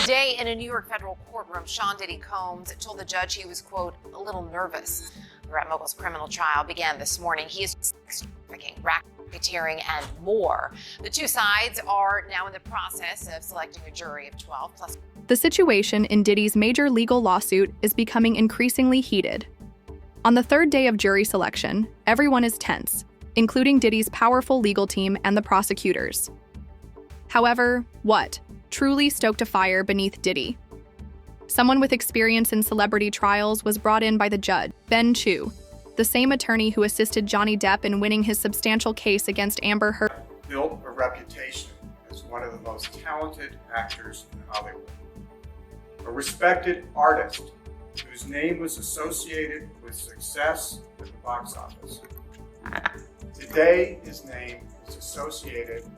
Today, in a New York federal courtroom, Sean Diddy Combs told the judge he was, quote, a little nervous. The rap mogul's criminal trial began this morning. He is sex trafficking, racketeering, and more. The two sides are now in the process of selecting a jury of 12 plus. The situation in Diddy's major legal lawsuit is becoming increasingly heated. On the third day of jury selection, everyone is tense, including Diddy's powerful legal team and the prosecutors. However, what truly stoked a fire beneath Diddy? Someone with experience in celebrity trials was brought in by the judge, Ben Chu, the same attorney who assisted Johnny Depp in winning his substantial case against Amber Heard. Built a reputation as one of the most talented actors in Hollywood. A respected artist whose name was associated with success at the box office. Today, his name is associated with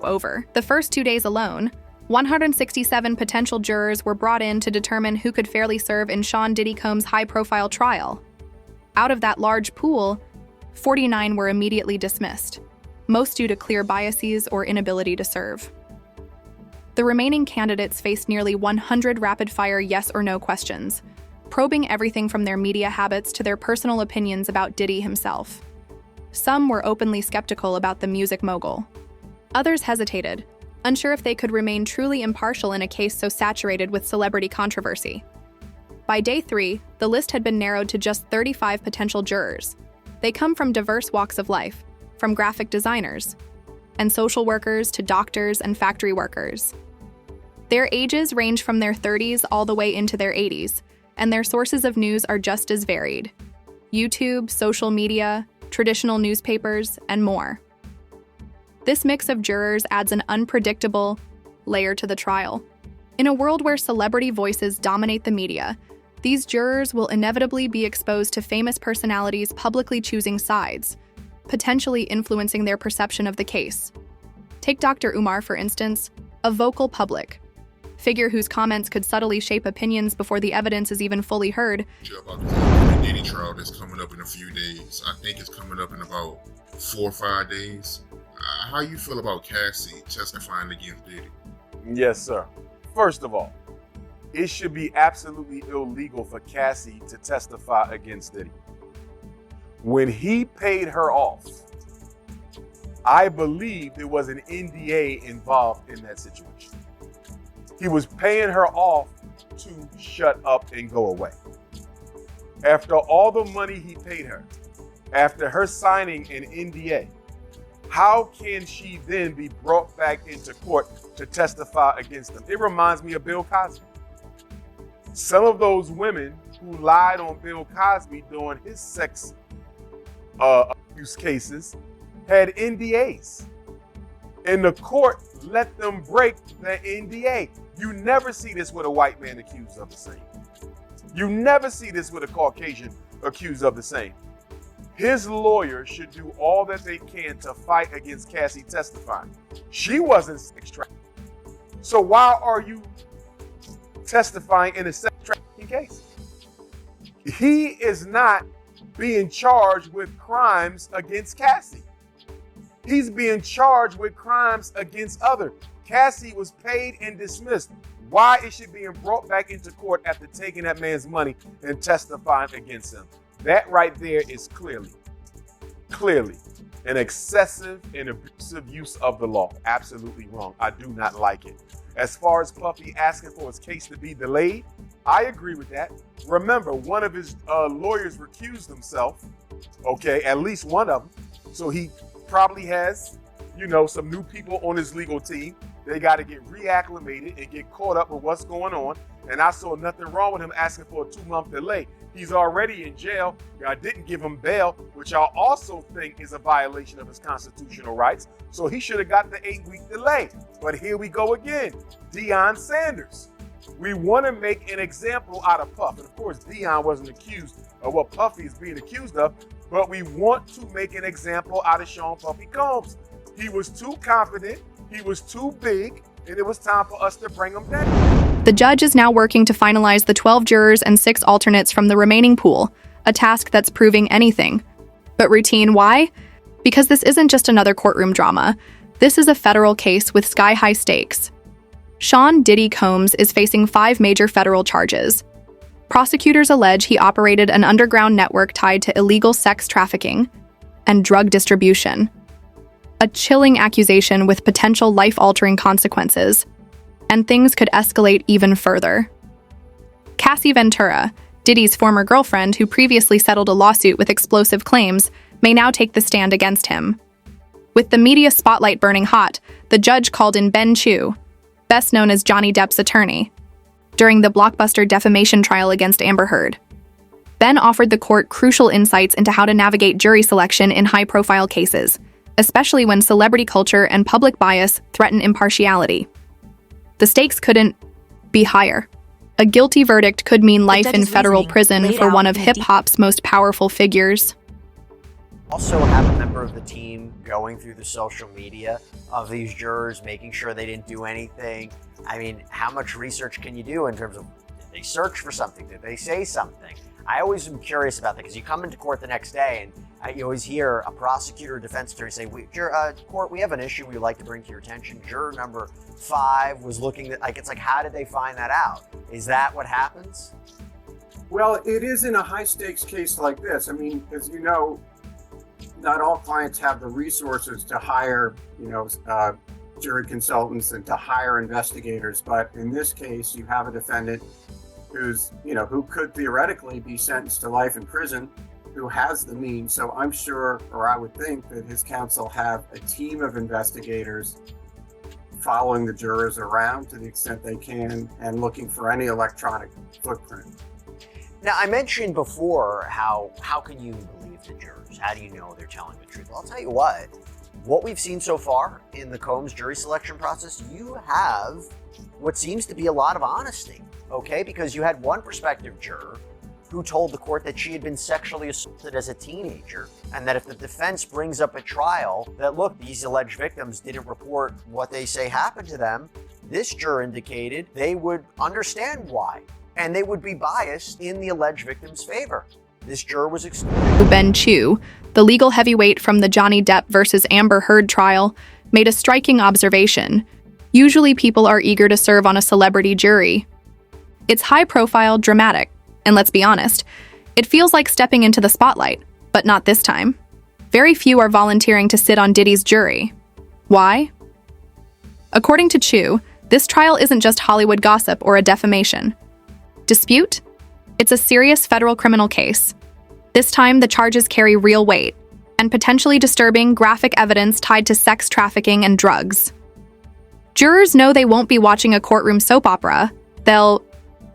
over the first 2 days alone, 167 potential jurors were brought in to determine who could fairly serve in Sean Diddy Combs' high-profile trial. Out of that large pool, 49 were immediately dismissed, most due to clear biases or inability to serve. The remaining candidates faced nearly 100 rapid-fire yes or no questions, probing everything from their media habits to their personal opinions about Diddy himself. Some were openly skeptical about the music mogul. Others hesitated, unsure if they could remain truly impartial in a case so saturated with celebrity controversy. By day 3, the list had been narrowed to just 35 potential jurors. They come from diverse walks of life, from graphic designers and social workers to doctors and factory workers. Their ages range from their 30s all the way into their 80s, and their sources of news are just as varied: YouTube, social media, traditional newspapers, and more. This mix of jurors adds an unpredictable layer to the trial. In a world where celebrity voices dominate the media, these jurors will inevitably be exposed to famous personalities publicly choosing sides, potentially influencing their perception of the case. Take Dr. Umar, for instance, a vocal public figure whose comments could subtly shape opinions before the evidence is even fully heard. About the Diddy trial that's coming up in a few days. I think it's coming up in about 4 or 5 days. How you feel about Cassie testifying against Diddy? Yes, sir. First of all, it should be absolutely illegal for Cassie to testify against Diddy. When he paid her off, I believe there was an NDA involved in that situation. He was paying her off to shut up and go away. After all the money he paid her, after her signing an NDA, how can she then be brought back into court to testify against him? It reminds me of Bill Cosby. Some of those women who lied on Bill Cosby during his sex abuse cases had NDAs. And the court let them break the NDA. You never see this with a white man accused of the same. You never see this with a Caucasian accused of the same. His lawyer should do all that they can to fight against Cassie testifying. She wasn't sex trafficking. So why are you testifying in a sex trafficking case? He is not being charged with crimes against Cassie. He's being charged with crimes against others. Cassie was paid and dismissed. Why is she being brought back into court after taking that man's money and testifying against him? That right there is clearly an excessive and abusive use of the law. Absolutely wrong. I do not like it. As far as Puffy asking for his case to be delayed, I agree with that. Remember, one of his lawyers recused himself, okay, at least one of them. So he probably has, some new people on his legal team. They got to get reacclimated and get caught up with what's going on. And I saw nothing wrong with him asking for a 2-month delay. He's already in jail. I didn't give him bail, which I also think is a violation of his constitutional rights. So he should have got the 8-week delay. But here we go again. Deion Sanders. We want to make an example out of Puff. And of course, Deion wasn't accused of what Puffy is being accused of, but we want to make an example out of Sean Puffy Combs. He was too confident, he was too big, and it was time for us to bring him down. The judge is now working to finalize the 12 jurors and 6 alternates from the remaining pool, a task that's proving anything but routine. Why? Because this isn't just another courtroom drama. This is a federal case with sky-high stakes. Sean Diddy Combs is facing 5 major federal charges. Prosecutors allege he operated an underground network tied to illegal sex trafficking and drug distribution. A chilling accusation with potential life-altering consequences, and things could escalate even further. Cassie Ventura, Diddy's former girlfriend who previously settled a lawsuit with explosive claims, may now take the stand against him. With the media spotlight burning hot, the judge called in Ben Chu, best known as Johnny Depp's attorney, during the blockbuster defamation trial against Amber Heard. Ben offered the court crucial insights into how to navigate jury selection in high-profile cases, especially when celebrity culture and public bias threaten impartiality. The stakes couldn't be higher. A guilty verdict could mean life in federal prison for one of hip-hop's most powerful figures. Also have a member of the team going through the social media of these jurors, making sure they didn't do anything. I mean, how much research can you do in terms of, did they search for something? Did they say something? I always am curious about that because you come into court the next day and you always hear a prosecutor or defense attorney say, court, we have an issue we'd like to bring to your attention. Juror number 5 was looking at, it's like, how did they find that out? Is that what happens? Well, it is in a high stakes case like this. I mean, as you know, not all clients have the resources to hire, jury consultants and to hire investigators. But in this case, you have a defendant who could theoretically be sentenced to life in prison, who has the means. So I'm sure, or I would think, that his counsel have a team of investigators following the jurors around to the extent they can and looking for any electronic footprint. Now, I mentioned before how can you believe the jurors? How do you know they're telling the truth? Well, I'll tell you what we've seen so far in the Combs jury selection process, you have what seems to be a lot of honesty, okay? Because you had one prospective juror who told the court that she had been sexually assaulted as a teenager, and that if the defense brings up at trial that, look, these alleged victims didn't report what they say happened to them, this juror indicated they would understand why, and they would be biased in the alleged victim's favor. This juror was excluded. Ben Chu, the legal heavyweight from the Johnny Depp versus Amber Heard trial, made a striking observation. Usually people are eager to serve on a celebrity jury. It's high-profile, dramatic, and let's be honest, it feels like stepping into the spotlight, but not this time. Very few are volunteering to sit on Diddy's jury. Why? According to Chu, this trial isn't just Hollywood gossip or a defamation dispute. It's a serious federal criminal case. This time, the charges carry real weight and potentially disturbing, graphic evidence tied to sex trafficking and drugs. Jurors know they won't be watching a courtroom soap opera. They'll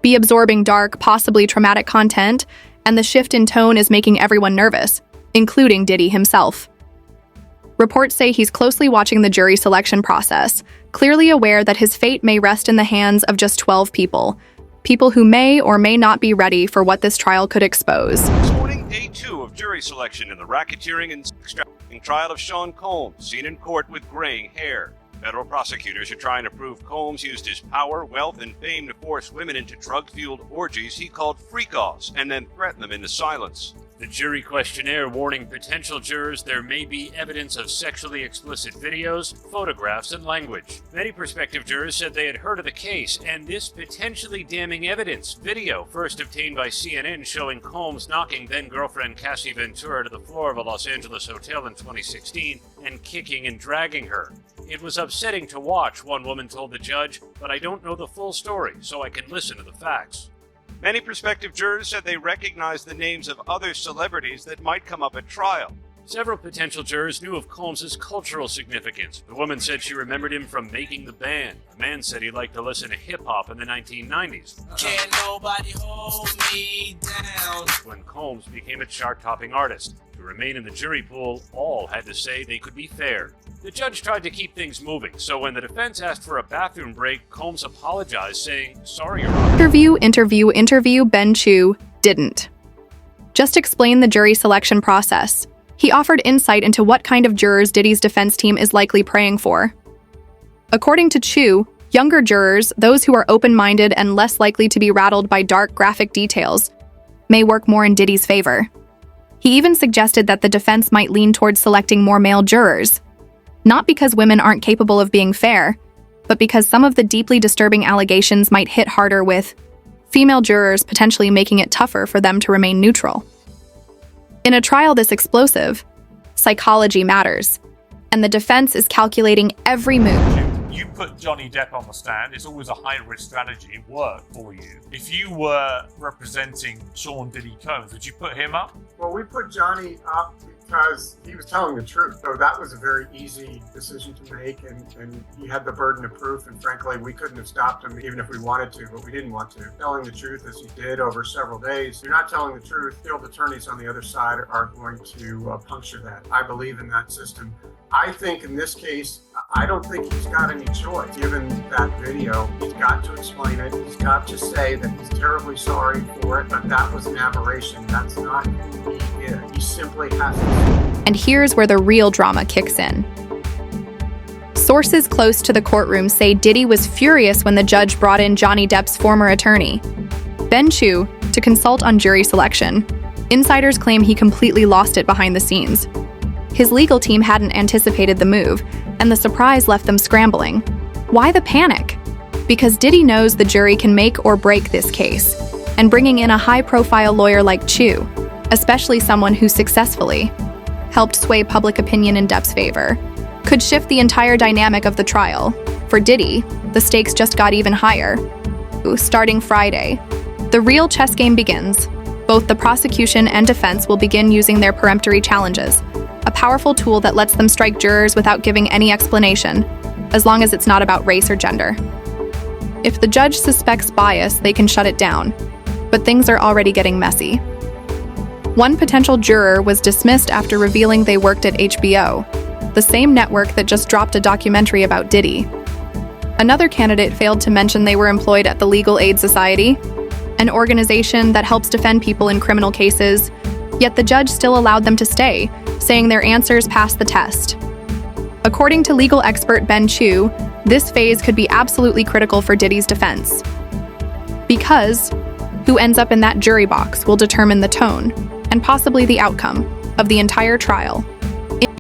be absorbing dark, possibly traumatic content, and the shift in tone is making everyone nervous, including Diddy himself. Reports say he's closely watching the jury selection process, clearly aware that his fate may rest in the hands of just 12 people who may or may not be ready for what this trial could expose. This morning, day 2 of jury selection in the racketeering and sex trafficking trial of Sean Combs, seen in court with graying hair. Federal prosecutors are trying to prove Combs used his power, wealth, and fame to force women into drug-fueled orgies he called freakoffs and then threaten them into silence. The jury questionnaire warning potential jurors there may be evidence of sexually explicit videos, photographs, and language. Many prospective jurors said they had heard of the case, and this potentially damning evidence, video first obtained by CNN showing Combs knocking then-girlfriend Cassie Ventura to the floor of a Los Angeles hotel in 2016 and kicking and dragging her. It was upsetting to watch, one woman told the judge, but I don't know the full story, so I can listen to the facts. Many prospective jurors said they recognized the names of other celebrities that might come up at trial. Several potential jurors knew of Combs' cultural significance. The woman said she remembered him from Making the Band. The man said he liked to listen to hip-hop in the 1990s. Can't nobody hold me down. When Combs became a chart-topping artist. To remain in the jury pool, all had to say they could be fair. The judge tried to keep things moving, so when the defense asked for a bathroom break, Combs apologized, saying, "Sorry, Your Honor." Interview, Ben Chu didn't. Just explain the jury selection process. He offered insight into what kind of jurors Diddy's defense team is likely praying for. According to Chu, younger jurors, those who are open-minded and less likely to be rattled by dark, graphic details, may work more in Diddy's favor. He even suggested that the defense might lean towards selecting more male jurors. Not because women aren't capable of being fair, but because some of the deeply disturbing allegations might hit harder with female jurors potentially making it tougher for them to remain neutral. In a trial this explosive, psychology matters, and the defense is calculating every move. You put Johnny Depp on the stand, it's always a high-risk strategy. It worked for you. If you were representing Sean Diddy Combs, would you put him up? Well, we put Johnny up because he was telling the truth. So that was a very easy decision to make, and he had the burden of proof, and frankly, we couldn't have stopped him even if we wanted to, but we didn't want to. Telling the truth as he did over several days, you're not telling the truth, field attorneys on the other side are going to puncture that. I believe in that system. I think in this case, I don't think he's got any choice. Given that video, he's got to explain it. He's got to say that he's terribly sorry for it, but that was an aberration. That's not who he is. He simply has to. And here's where the real drama kicks in. Sources close to the courtroom say Diddy was furious when the judge brought in Johnny Depp's former attorney, Ben Chu, to consult on jury selection. Insiders claim he completely lost it behind the scenes. His legal team hadn't anticipated the move, and the surprise left them scrambling. Why the panic? Because Diddy knows the jury can make or break this case, and bringing in a high-profile lawyer like Chu, especially someone who successfully helped sway public opinion in Depp's favor, could shift the entire dynamic of the trial. For Diddy, the stakes just got even higher. Starting Friday, the real chess game begins. Both the prosecution and defense will begin using their peremptory challenges, a powerful tool that lets them strike jurors without giving any explanation, as long as it's not about race or gender. If the judge suspects bias, they can shut it down, but things are already getting messy. One potential juror was dismissed after revealing they worked at HBO, the same network that just dropped a documentary about Diddy. Another candidate failed to mention they were employed at the Legal Aid Society, an organization that helps defend people in criminal cases, yet the judge still allowed them to stay, saying their answers passed the test. According to legal expert Ben Chu, this phase could be absolutely critical for Diddy's defense. Because who ends up in that jury box will determine the tone, and possibly the outcome, of the entire trial.